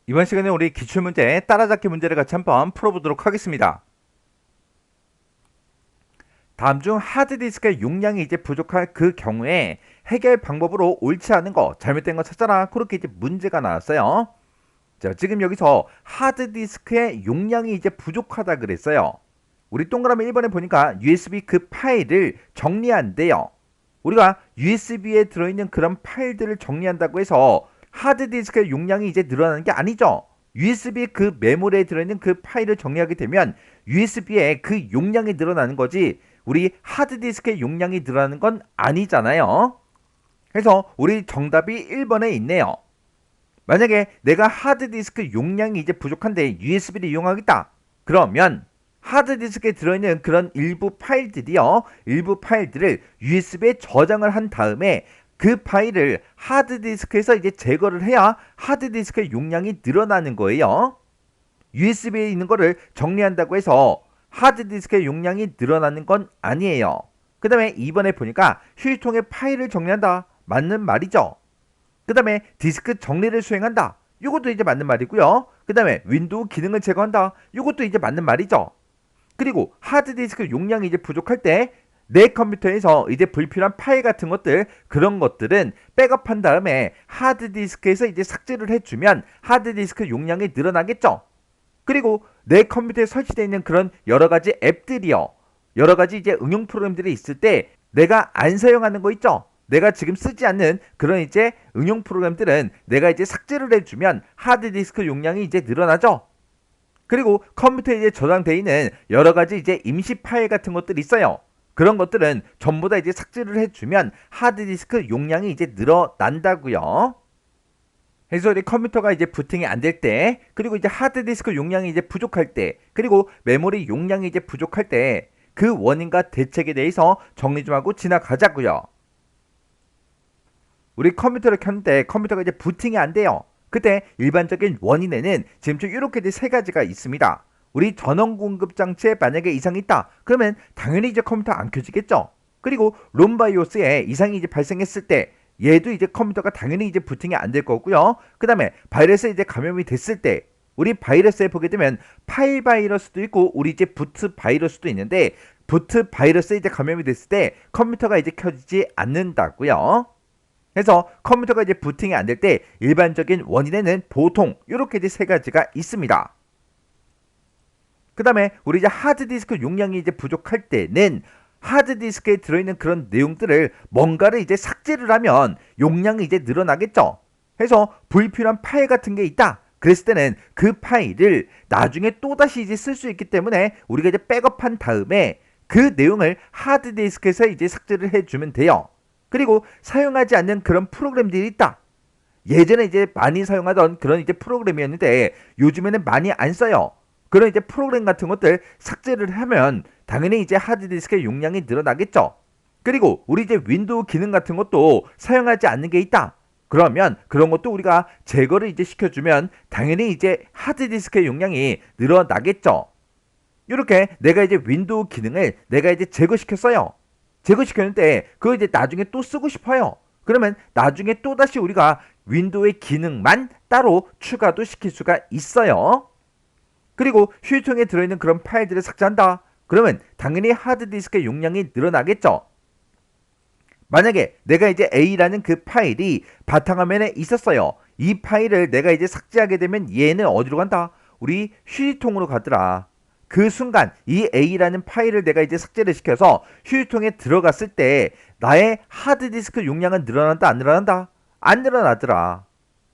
이번 시간에 우리 기출문제 따라잡기 문제를 같이 한번 풀어보도록 하겠습니다. 다음 중 하드디스크의 용량이 이제 부족할 그 경우에 해결 방법으로 옳지 않은 거, 잘못된 거 찾아라. 그렇게 이제 문제가 나왔어요. 자, 지금 여기서 하드디스크의 용량이 이제 부족하다 그랬어요. 우리 동그라미 1번에 보니까 USB 그 파일을 정리한대요. 우리가 USB에 들어있는 그런 파일들을 정리한다고 해서 하드디스크의 용량이 이제 늘어나는 게 아니죠. USB 그 메모리에 들어있는 그 파일을 정리하게 되면 USB의 그 용량이 늘어나는 거지 우리 하드디스크의 용량이 늘어나는 건 아니잖아요. 그래서 우리 정답이 1번에 있네요. 만약에 내가 하드디스크 용량이 이제 부족한데 USB를 이용하겠다. 그러면 하드디스크에 들어있는 그런 일부 파일들이요. 일부 파일들을 USB에 저장을 한 다음에 그 파일을 하드디스크에서 이제 제거를 해야 하드디스크의 용량이 늘어나는 거예요. USB에 있는 거를 정리한다고 해서 하드디스크의 용량이 늘어나는 건 아니에요. 그 다음에 2번에 보니까 휴지통에 파일을 정리한다. 맞는 말이죠. 그 다음에 디스크 정리를 수행한다. 이것도 이제 맞는 말이고요. 그 다음에 윈도우 기능을 제거한다. 이것도 이제 맞는 말이죠. 그리고 하드디스크 용량이 이제 부족할 때 내 컴퓨터에서 이제 불필요한 파일 같은 것들 그런 것들은 백업한 다음에 하드디스크에서 이제 삭제를 해주면 하드디스크 용량이 늘어나겠죠. 그리고 내 컴퓨터에 설치되어 있는 그런 여러 가지 앱들이요. 여러 가지 이제 응용 프로그램들이 있을 때 내가 안 사용하는 거 있죠. 내가 지금 쓰지 않는 그런 이제 응용 프로그램들은 내가 이제 삭제를 해주면 하드디스크 용량이 이제 늘어나죠. 그리고 컴퓨터에 이제 저장되어 있는 여러 가지 이제 임시 파일 같은 것들이 있어요. 그런 것들은 전부 다 이제 삭제를 해주면 하드디스크 용량이 이제 늘어난다고요. 그래서 우리 컴퓨터가 이제 부팅이 안 될 때, 그리고 이제 하드디스크 용량이 이제 부족할 때, 그리고 메모리 용량이 이제 부족할 때, 그 원인과 대책에 대해서 정리 좀 하고 지나가자고요. 우리 컴퓨터를 켰는데 컴퓨터가 이제 부팅이 안 돼요. 그때 일반적인 원인에는 지금처럼 이렇게 세 가지가 있습니다. 우리 전원 공급 장치에 만약에 이상이 있다. 그러면 당연히 이제 컴퓨터 안 켜지겠죠. 그리고 롬바이오스에 이상이 이제 발생했을 때 얘도 이제 컴퓨터가 당연히 이제 부팅이 안 될 거고요. 그 다음에 바이러스에 이제 감염이 됐을 때 우리 바이러스에 보게 되면 파일 바이러스도 있고 우리 이제 부트 바이러스도 있는데 부트 바이러스에 이제 감염이 됐을 때 컴퓨터가 이제 켜지지 않는다고요. 그래서 컴퓨터가 이제 부팅이 안 될 때 일반적인 원인에는 보통 이렇게 이제 세 가지가 있습니다. 그 다음에 우리 이제 하드디스크 용량이 이제 부족할 때는 하드디스크에 들어있는 그런 내용들을 뭔가를 이제 삭제를 하면 용량이 이제 늘어나겠죠. 그래서 불필요한 파일 같은 게 있다. 그랬을 때는 그 파일을 나중에 또다시 이제 쓸 수 있기 때문에 우리가 이제 백업한 다음에 그 내용을 하드디스크에서 이제 삭제를 해주면 돼요. 그리고 사용하지 않는 그런 프로그램들이 있다. 예전에 이제 많이 사용하던 그런 이제 프로그램이었는데 요즘에는 많이 안 써요. 그런 이제 프로그램 같은 것들 삭제를 하면 당연히 이제 하드디스크의 용량이 늘어나겠죠. 그리고 우리 이제 윈도우 기능 같은 것도 사용하지 않는 게 있다. 그러면 그런 것도 우리가 제거를 이제 시켜주면 당연히 이제 하드디스크의 용량이 늘어나겠죠. 이렇게 내가 이제 윈도우 기능을 내가 이제 제거시켰어요. 제거시켰는데 그거 이제 나중에 또 쓰고 싶어요. 그러면 나중에 또다시 우리가 윈도우의 기능만 따로 추가도 시킬 수가 있어요. 그리고 휴지통에 들어있는 그런 파일들을 삭제한다. 그러면 당연히 하드디스크의 용량이 늘어나겠죠. 만약에 내가 이제 A라는 그 파일이 바탕화면에 있었어요. 이 파일을 내가 이제 삭제하게 되면 얘는 어디로 간다? 우리 휴지통으로 가더라. 그 순간 이 A라는 파일을 내가 이제 삭제를 시켜서 휴지통에 들어갔을 때 나의 하드디스크 용량은 늘어난다 안 늘어난다? 안 늘어나더라.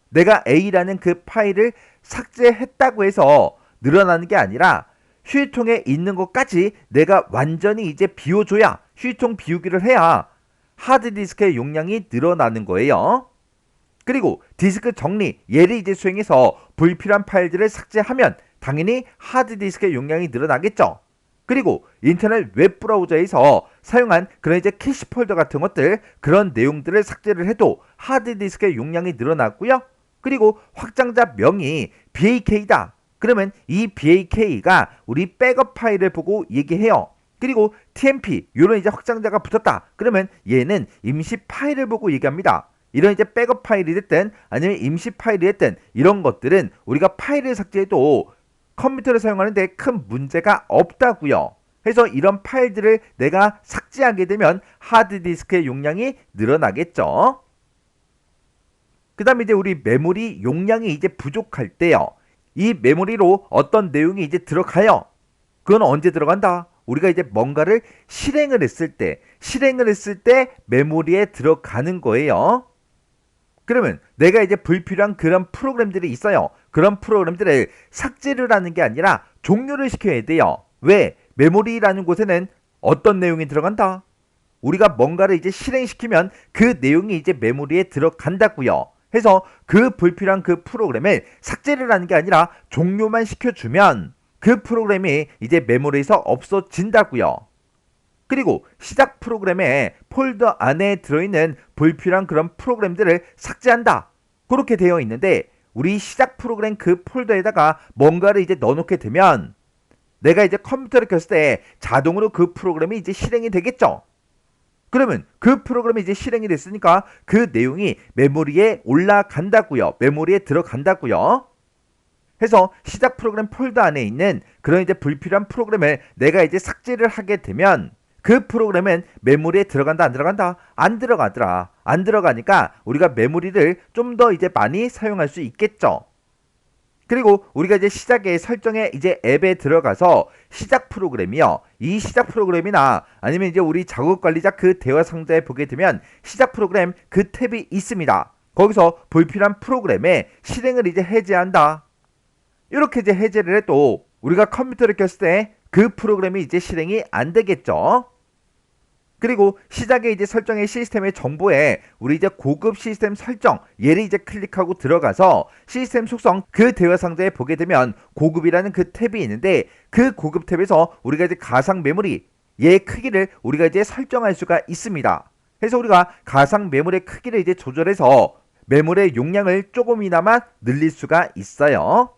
내가 A라는 그 파일을 삭제했다고 해서 늘어나는 게 아니라 휴지통에 있는 것까지 내가 완전히 이제 비워줘야 휴지통 비우기를 해야 하드디스크의 용량이 늘어나는 거예요. 그리고 디스크 정리 얘를 이제 수행해서 불필요한 파일들을 삭제하면 당연히 하드디스크의 용량이 늘어나겠죠. 그리고 인터넷 웹브라우저에서 사용한 그런 이제 캐시 폴더 같은 것들 그런 내용들을 삭제를 해도 하드디스크의 용량이 늘어나고요. 그리고 확장자 명이 BAK다. 그러면 이 BAK가 우리 백업 파일을 보고 얘기해요. 그리고 TMP 이런 이제 확장자가 붙었다. 그러면 얘는 임시 파일을 보고 얘기합니다. 이런 이제 백업 파일이 됐든 아니면 임시 파일이 됐든 이런 것들은 우리가 파일을 삭제해도 컴퓨터를 사용하는데 큰 문제가 없다고요. 그래서 이런 파일들을 내가 삭제하게 되면 하드디스크의 용량이 늘어나겠죠. 그 다음에 이제 우리 메모리 용량이 이제 부족할 때요. 이 메모리로 어떤 내용이 이제 들어가요. 그건 언제 들어간다? 우리가 이제 뭔가를 실행을 했을 때 메모리에 들어가는 거예요. 그러면 내가 이제 불필요한 그런 프로그램들이 있어요. 그런 프로그램들을 삭제를 하는 게 아니라 종료를 시켜야 돼요. 왜? 메모리라는 곳에는 어떤 내용이 들어간다? 우리가 뭔가를 이제 실행시키면 그 내용이 이제 메모리에 들어간다고요. 해서 그 불필요한 그 프로그램을 삭제를 하는 게 아니라 종료만 시켜주면 그 프로그램이 이제 메모리에서 없어진다고요. 그리고 시작 프로그램의 폴더 안에 들어있는 불필요한 그런 프로그램들을 삭제한다. 그렇게 되어 있는데 우리 시작 프로그램 그 폴더에다가 뭔가를 이제 넣어놓게 되면 내가 이제 컴퓨터를 켰을 때 자동으로 그 프로그램이 이제 실행이 되겠죠. 그러면 그 프로그램이 이제 실행이 됐으니까 그 내용이 메모리에 올라간다고요. 메모리에 들어간다고요. 해서 시작 프로그램 폴더 안에 있는 그런 이제 불필요한 프로그램을 내가 이제 삭제를 하게 되면 그 프로그램은 메모리에 들어간다 안 들어간다? 안 들어가더라. 안 들어가니까 우리가 메모리를 좀 더 이제 많이 사용할 수 있겠죠. 그리고 우리가 이제 시작에 설정에 이제 앱에 들어가서 시작 프로그램이요. 이 시작 프로그램이나 아니면 이제 우리 작업 관리자 그 대화 상자에 보게 되면 시작 프로그램 그 탭이 있습니다. 거기서 불필요한 프로그램의 실행을 이제 해제한다. 이렇게 이제 해제를 해도 우리가 컴퓨터를 켰을 때 그 프로그램이 이제 실행이 안 되겠죠. 그리고 시작에 이제 설정의 시스템의 정보에 우리 이제 고급 시스템 설정 얘를 이제 클릭하고 들어가서 시스템 속성 그 대화 상자에 보게 되면 고급이라는 그 탭이 있는데 그 고급 탭에서 우리가 이제 가상 메모리 얘의 크기를 우리가 이제 설정할 수가 있습니다. 그래서 우리가 가상 메모리의 크기를 이제 조절해서 메모리의 용량을 조금이나마 늘릴 수가 있어요.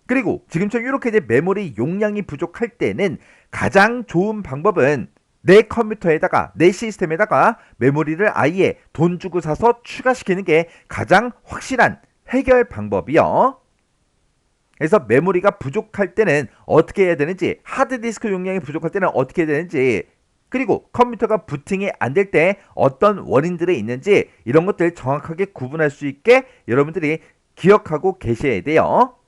그리고 지금처럼 이렇게 이제 메모리 용량이 부족할 때는 가장 좋은 방법은 내 컴퓨터에다가 내 시스템에다가 메모리를 아예 돈 주고 사서 추가시키는 게 가장 확실한 해결 방법이요. 그래서 메모리가 부족할 때는 어떻게 해야 되는지, 하드디스크 용량이 부족할 때는 어떻게 해야 되는지, 그리고 컴퓨터가 부팅이 안 될 때 어떤 원인들이 있는지 이런 것들 정확하게 구분할 수 있게 여러분들이 기억하고 계셔야 돼요.